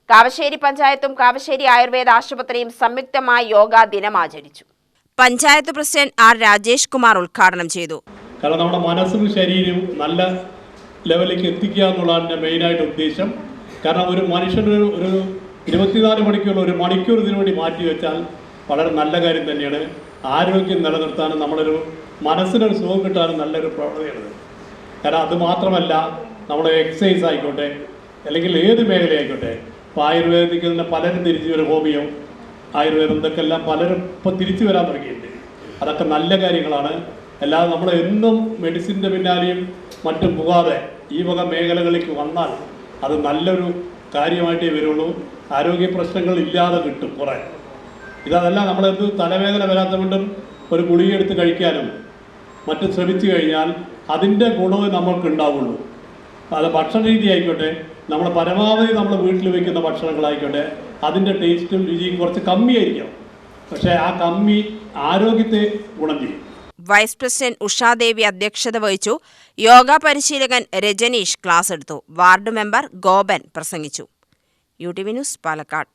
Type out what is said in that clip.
കാവശ്ശേരി പഞ്ചായത്തും കാവശ്ശേരി ആയുർവേദ ആശുപത്രിയും സംയുക്തമായി യോഗാ ദിനം ആചരിച്ചു. പഞ്ചായത്ത് പ്രസിഡന്റ് ആർ രാജേഷ് കുമാർ ഉദ്ഘാടനം ചെയ്തു. കാരണം നമ്മുടെ മനസ്സും ശരീരവും നല്ല ലെവലിലേക്ക് എത്തിക്കുക എന്നുള്ളതാണ് മെയിനായിട്ട് ഉദ്ദേശം. കാരണം ഒരു മനുഷ്യന് ഒരു 24 മണിക്കൂർ ഒരു മണിക്കൂർ ഇതിനു വേണ്ടി മാറ്റി വെച്ചാൽ വളരെ നല്ല കാര്യം തന്നെയാണ്. ആരോഗ്യം നിലനിർത്താനും നമ്മളൊരു മനസ്സിനൊരു സുഖം കിട്ടാനും നല്ലൊരു പ്രവണതയാണ്. കാരണം അതുമാത്രമല്ല, നമ്മുടെ എക്സസൈസ് ആയിക്കോട്ടെ അല്ലെങ്കിൽ ഏത് മേഖലയായിക്കോട്ടെ, ഇപ്പോൾ ആയുർവേദത്തിൽ തന്നെ പലരും തിരിച്ചു വരും. ഹോമിയോ, ആയുർവേദം ഇതൊക്കെ എല്ലാം പലരും ഇപ്പോൾ തിരിച്ചു വരാൻ തുടങ്ങിയിട്ടുണ്ട്. അതൊക്കെ നല്ല കാര്യങ്ങളാണ്. അല്ലാതെ നമ്മൾ എന്നും മെഡിസിൻ്റെ പിന്നാലെയും മറ്റും പോകാതെ ഈ വക മേഖലകളിലേക്ക് വന്നാൽ അത് നല്ലൊരു കാര്യമായിട്ടേ വരുള്ളൂ. ആരോഗ്യ പ്രശ്നങ്ങൾ ഇല്ലാതെ കിട്ടും കുറേ. ഇതല്ല, നമ്മളെന്ത് തലവേദന വരാത്തതുകൊണ്ടും ഒരു ഗുളിക എടുത്ത് കഴിക്കാനും മറ്റും ശ്രമിച്ചു കഴിഞ്ഞാൽ അതിൻ്റെ ഗുണമേ നമ്മൾക്ക് ഉണ്ടാവുള്ളൂ. അത് ഭക്ഷണ രീതി ആയിക്കോട്ടെ, നമ്മൾ പരമാവധി നമ്മൾ വീട്ടിൽ വയ്ക്കുന്ന ഭക്ഷണങ്ങളായിക്കോട്ടെ, അതിൻ്റെ ടേസ്റ്റും രുചിയും കുറച്ച് കമ്മിയായിരിക്കും. പക്ഷേ ആ കമ്മി ആരോഗ്യത്തെ ഗുണം ചെയ്യും. വൈസ് പ്രസിഡന്റ് ഉഷാദേവി അധ്യക്ഷത വഹിച്ചു. യോഗ പരിശീലകൻ രജനീഷ് ക്ലാസ് എടുത്തു. വാർഡ് മെമ്പർ ഗോപൻ പ്രസംഗിച്ചു. UTV news, Palakkad.